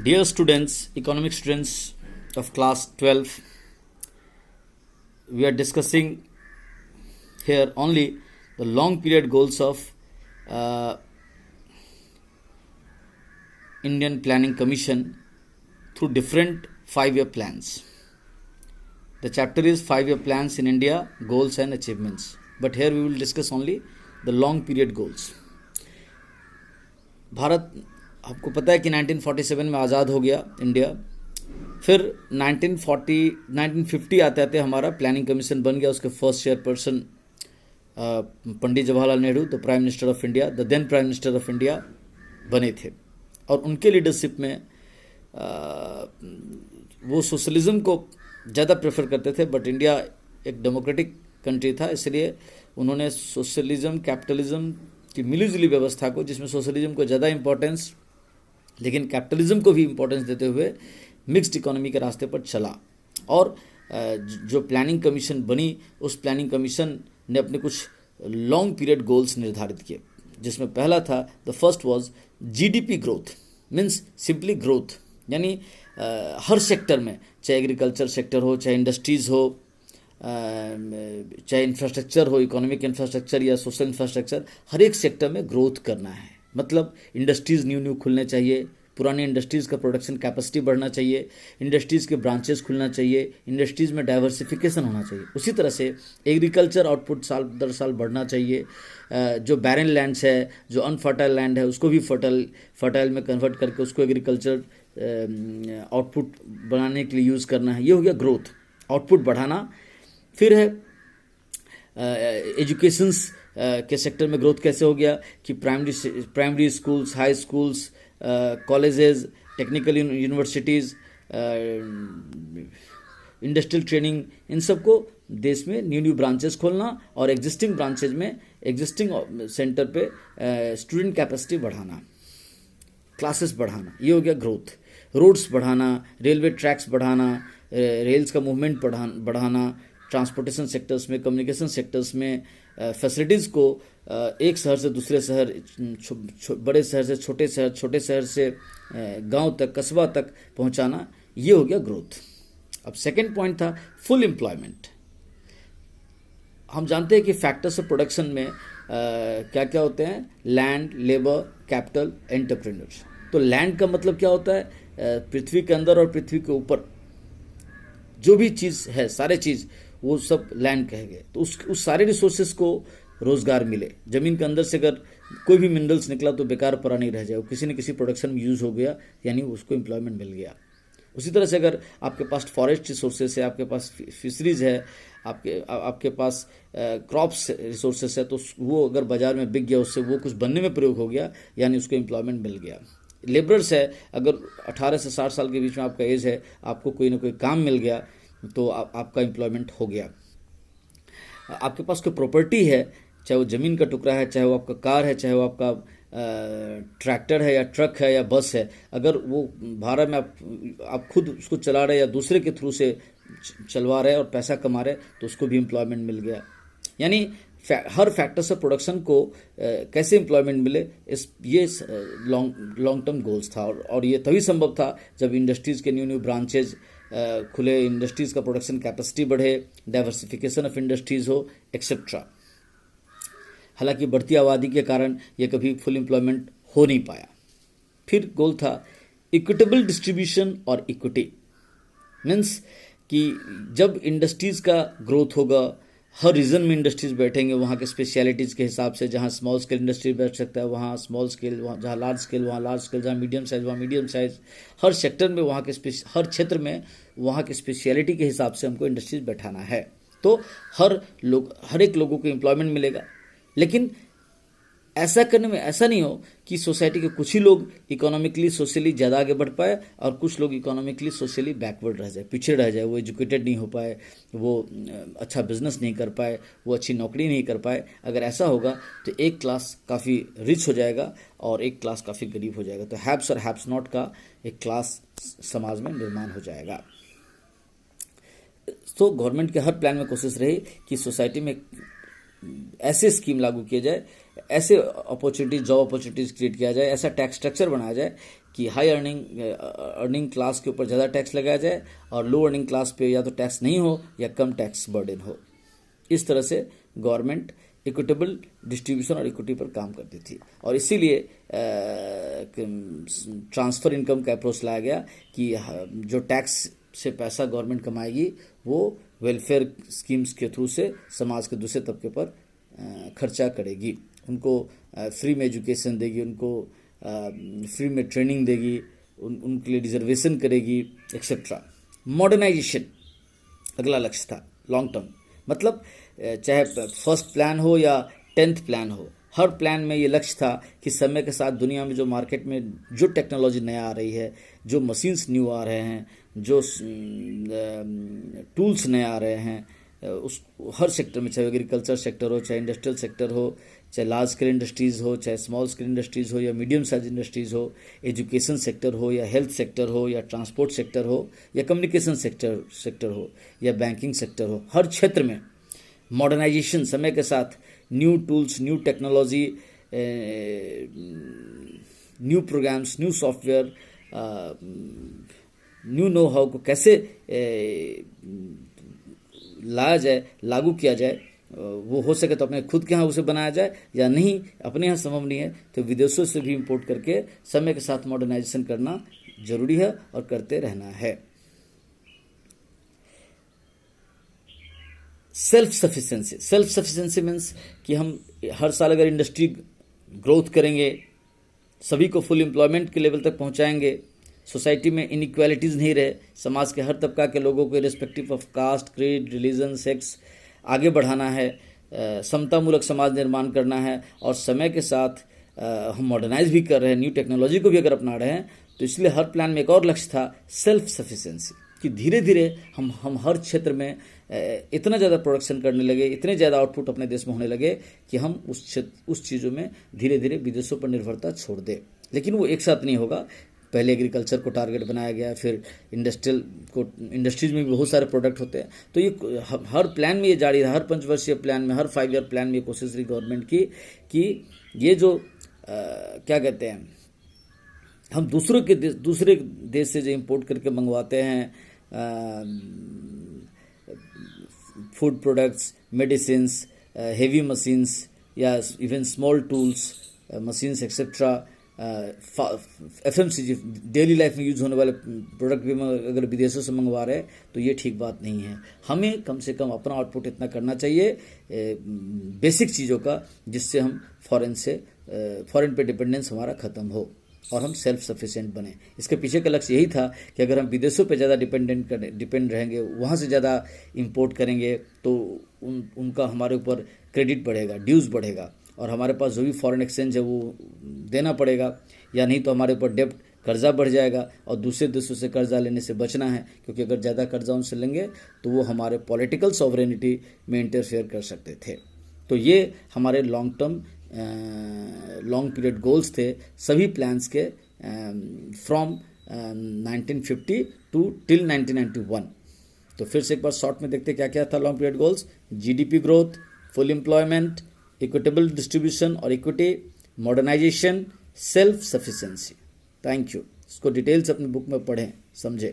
Dear students, economic students of class 12, we are discussing here only the long period goals of uh, Indian Planning Commission through different 5-year plans. The chapter is 5-year plans in India, goals and achievements. But here we will discuss only the long period goals. Bharat आपको पता है कि 1947 में आज़ाद हो गया India. फिर 1950 आते आते हमारा प्लानिंग कमीशन बन गया. उसके first chairperson Pandit Jawaharlal Nehru, the prime minister of India, the then prime minister of India बने थे. और उनके लीडरशिप में वो सोशलिज्म को ज़्यादा प्रेफर करते थे. बट इंडिया एक डेमोक्रेटिक कंट्री था, इसलिए उन्होंने सोशलिज्म कैपिटलिज्म की मिलीजुली व्यवस्था को, जिसमें सोशलिज्म को ज़्यादा इम्पोर्टेंस लेकिन कैपिटलिज्म को भी इम्पोर्टेंस देते हुए मिक्स्ड इकोनॉमी के रास्ते पर चला. और जो प्लानिंग कमीशन बनी, उस प्लानिंग कमीशन ने अपने कुछ लॉन्ग पीरियड गोल्स निर्धारित किए, जिसमें पहला था the first was GDP growth. Means simply growth, यानी हर सेक्टर में, चाहे एग्रीकल्चर सेक्टर हो, चाहे इंडस्ट्रीज़ हो, चाहे इंफ्रास्ट्रक्चर हो, इकोनॉमिक इंफ्रास्ट्रक्चर या सोशल इंफ्रास्ट्रक्चर, हर एक सेक्टर में ग्रोथ करना है. मतलब इंडस्ट्रीज़ न्यू खुलने चाहिए, पुरानी इंडस्ट्रीज़ का प्रोडक्शन कैपेसिटी बढ़ना चाहिए, इंडस्ट्रीज़ के ब्रांचेस खुलना चाहिए, इंडस्ट्रीज़ में डाइवर्सिफिकेशन होना चाहिए. उसी तरह से एग्रीकल्चर आउटपुट साल दर साल बढ़ना चाहिए. जो बैरन लैंड्स है, जो अनफर्टाइल लैंड है, उसको भी फर्टाइल में कन्वर्ट करके उसको एग्रीकल्चर आउटपुट बनाने के लिए यूज़ करना है. ये हो गया ग्रोथ, आउटपुट बढ़ाना. फिर है एजुकेशंस के सेक्टर में ग्रोथ कैसे हो गया कि primary schools, high schools, colleges, technical universities, industrial training, इन सबको देश में न्यू ब्रांचेस खोलना और एग्जिस्टिंग ब्रांचेज में, एग्जिस्टिंग सेंटर पे स्टूडेंट कैपेसिटी बढ़ाना, क्लासेस बढ़ाना. ये हो गया ग्रोथ. रोड्स बढ़ाना, रेलवे ट्रैक्स बढ़ाना, रेल्स का मूवमेंट बढ़ाना, ट्रांसपोर्टेशन सेक्टर्स में, कम्युनिकेशन सेक्टर्स में फैसिलिटीज़ को एक शहर से दूसरे शहर, बड़े शहर से छोटे शहर, छोटे शहर से गांव तक, कस्बा तक पहुंचाना. ये हो गया ग्रोथ. अब सेकंड पॉइंट था फुल एम्प्लॉयमेंट. हम जानते हैं कि फैक्टर्स ऑफ प्रोडक्शन में क्या क्या होते हैं? Land, labour, capital, entrepreneurs. तो लैंड का मतलब क्या होता है? पृथ्वी के अंदर और पृथ्वी के ऊपर जो भी चीज़ है, सारे चीज़, वो सब लैंड कहे गए. तो उस सारे रिसोर्सेज को रोज़गार मिले. ज़मीन के अंदर से अगर कोई भी मिनरल्स निकला तो बेकार पड़ा नहीं रह जाए, वो किसी न किसी प्रोडक्शन में यूज़ हो गया, यानी उसको एम्प्लॉयमेंट मिल गया. उसी तरह से अगर आपके पास फॉरेस्ट रिसोर्सेज है, आपके पास फिशरीज़ है, आपके पास क्रॉप्स रिसोर्सेज है, तो वो अगर बाज़ार में बिक गया, उससे वो कुछ बनने में प्रयोग हो गया, यानी उसको एम्प्लॉयमेंट मिल गया. लेबरर्स है, अगर 18 से 60 साल के बीच में आपका एज है, आपको कोई ना कोई काम मिल गया तो आपका एम्प्लॉयमेंट हो गया. आपके पास कोई प्रॉपर्टी है, चाहे वो ज़मीन का टुकड़ा है, चाहे वो आपका कार है, चाहे वो आपका ट्रैक्टर है या ट्रक है या बस है, अगर वो भाड़ा में आप खुद उसको चला रहे या दूसरे के थ्रू से चलवा रहे और पैसा कमा रहे, तो उसको भी एम्प्लॉयमेंट मिल गया. यानी हर फैक्टर्स ऑफ प्रोडक्शन को कैसे एम्प्लॉयमेंट मिले, ये लॉन्ग टर्म गोल्स था. और ये तभी संभव था जब इंडस्ट्रीज़ के न्यू ब्रांचेज खुले, इंडस्ट्रीज़ का प्रोडक्शन कैपेसिटी बढ़े, डाइवर्सिफिकेशन ऑफ इंडस्ट्रीज़ हो, एक्सेट्रा. हालांकि बढ़ती आबादी के कारण ये कभी फुल एम्प्लॉयमेंट हो नहीं पाया. फिर गोल था इक्विटेबल डिस्ट्रीब्यूशन और इक्विटी. मीन्स कि जब इंडस्ट्रीज़ का ग्रोथ होगा, हर रीजन में इंडस्ट्रीज बैठेंगे, वहाँ के स्पेशलिटीज़ के हिसाब से. जहाँ स्मॉल स्केल इंडस्ट्री बैठ सकता है वहाँ स्मॉल स्केल, वहाँ जहाँ लार्ज स्केल वहाँ लार्ज स्केल, जहाँ मीडियम साइज वहाँ मीडियम साइज. हर सेक्टर में वहाँ के हर क्षेत्र में वहाँ के स्पेशलिटी के हिसाब से हमको इंडस्ट्रीज बैठाना है. तो हर एक लोगों को एम्प्लॉयमेंट मिलेगा. लेकिन ऐसा करने में ऐसा नहीं हो कि सोसाइटी के कुछ ही लोग इकोनॉमिकली सोशली ज़्यादा आगे बढ़ पाए और कुछ लोग इकोनॉमिकली सोशली बैकवर्ड रह जाए, पीछे रह जाए. वो एजुकेटेड नहीं हो पाए, वो अच्छा बिजनेस नहीं कर पाए, वो अच्छी नौकरी नहीं कर पाए. अगर ऐसा होगा तो एक क्लास काफ़ी रिच हो जाएगा और एक क्लास काफ़ी गरीब हो जाएगा. तो हैव्स और हैव्स नॉट का एक क्लास समाज में निर्माण हो जाएगा. तो गवर्नमेंट के हर प्लान में कोशिश रही कि सोसाइटी में ऐसे स्कीम लागू किए जाए ऐसे अपॉर्चुनिटीज, जॉब अपॉर्चुनिटीज़ क्रिएट किया जाए, ऐसा टैक्स स्ट्रक्चर बनाया जाए कि हाई अर्निंग क्लास के ऊपर ज़्यादा टैक्स लगाया जाए और लो अर्निंग क्लास पे या तो टैक्स नहीं हो या कम टैक्स बर्डन हो। इस तरह से गवर्नमेंट इक्विटेबल डिस्ट्रीब्यूशन और इक्विटी पर काम करती थी और इसीलिए ट्रांसफ़र इनकम का अप्रोच लाया गया कि जो टैक्स से पैसा गवर्नमेंट कमाएगी वो वेलफेयर स्कीम्स के थ्रू से समाज के दूसरे तबके पर खर्चा करेगी, उनको फ्री में एजुकेशन देगी, उनको फ्री में ट्रेनिंग देगी, उनके लिए रिजर्वेशन करेगी, एक्सेट्रा। मॉडर्नाइजेशन अगला लक्ष्य था लॉन्ग टर्म, मतलब चाहे फर्स्ट प्लान हो या 10th प्लान हो, हर प्लान में ये लक्ष्य था कि समय के साथ दुनिया में जो मार्केट में जो टेक्नोलॉजी नया आ रही है, जो मशीन्स न्यू आ रहे हैं, जो टूल्स नए आ रहे हैं, उस हर सेक्टर में, चाहे एग्रीकल्चर सेक्टर हो, चाहे इंडस्ट्रियल सेक्टर हो, चाहे लार्ज स्केल इंडस्ट्रीज़ हो, चाहे स्मॉल स्केल इंडस्ट्रीज़ हो या मीडियम साइज इंडस्ट्रीज़ हो, एजुकेशन सेक्टर हो या हेल्थ सेक्टर हो या ट्रांसपोर्ट सेक्टर हो या कम्युनिकेशन सेक्टर हो या बैंकिंग सेक्टर हो, हर क्षेत्र में मॉडर्नाइजेशन, समय के साथ new tools, new technology, new programmes, new software, new know how को कैसे लाया जाए, लागू किया जाए, वो हो सके तो अपने खुद के यहाँ उसे बनाया जाए, या नहीं अपने यहाँ संभव नहीं है तो विदेशों से भी इंपोर्ट करके समय के साथ मॉडर्नाइजेशन करना जरूरी है और करते रहना है। सेल्फ सफिशिएंसी मीन्स कि हम हर साल अगर इंडस्ट्री ग्रोथ करेंगे, सभी को फुल एम्प्लॉयमेंट के लेवल तक पहुंचाएंगे, सोसाइटी में इनइक्वालिटीज़ नहीं रहे, समाज के हर तबका के लोगों को respective of caste, creed, religion, sex आगे बढ़ाना है, समतामूलक समाज निर्माण करना है और समय के साथ हम मॉडर्नाइज भी कर रहे हैं, न्यू टेक्नोलॉजी को भी अगर अपना रहे हैं, तो इसलिए हर प्लान में एक और लक्ष्य था सेल्फ सफिशिएंसी, कि धीरे धीरे हम हर क्षेत्र में इतना ज़्यादा प्रोडक्शन करने लगे, इतने ज़्यादा आउटपुट अपने देश में होने लगे कि हम उस चीज़ों में धीरे धीरे विदेशों पर निर्भरता छोड़ दें। लेकिन वो एक साथ नहीं होगा, पहले एग्रीकल्चर को टारगेट बनाया गया, फिर इंडस्ट्रीज में भी बहुत सारे प्रोडक्ट होते हैं, तो ये हर प्लान में ये जारी रहा, हर 5 वर्षीय प्लान में, हर 5 ईयर प्लान में ये कोशिश रही गवर्नमेंट की कि ये जो क्या कहते हैं, हम दूसरे देश से जो इम्पोर्ट करके मंगवाते हैं food products, medicines, heavy machines या even small tools, machines etcetera, FMCG daily life में यूज होने वाले प्रोडक्ट भी अगर विदेशों से मंगवा रहे हैं तो ये ठीक बात नहीं है। हमें कम से कम अपना आउटपुट इतना करना चाहिए बेसिक चीज़ों का, जिससे हम फॉरेन पे डिपेंडेंस हमारा ख़त्म हो और हम सेल्फ सफिशिएंट बने। इसके पीछे का लक्ष्य यही था कि अगर हम विदेशों पे ज़्यादा डिपेंड रहेंगे, वहाँ से ज़्यादा इंपोर्ट करेंगे तो उनका हमारे ऊपर क्रेडिट बढ़ेगा, ड्यूज़ बढ़ेगा और हमारे पास जो भी फॉरेन एक्सचेंज है वो देना पड़ेगा, या नहीं तो हमारे ऊपर डेब्ट कर्जा बढ़ जाएगा और दूसरे देशों से कर्जा लेने से बचना है, क्योंकि अगर ज़्यादा कर्जा उनसे लेंगे तो वो हमारे पॉलिटिकल सॉवरेनिटी में इंटरफेयर कर सकते थे। तो ये हमारे लॉन्ग पीरियड गोल्स थे सभी प्लान्स के फ्रॉम 1950 टू टिल 1991। तो फिर से एक बार शॉर्ट में देखते क्या क्या था long period goals. GDP growth, full employment, equitable distribution और equity, modernization, self sufficiency. Thank you. इसको डिटेल्स अपनी बुक में पढ़ें, समझें।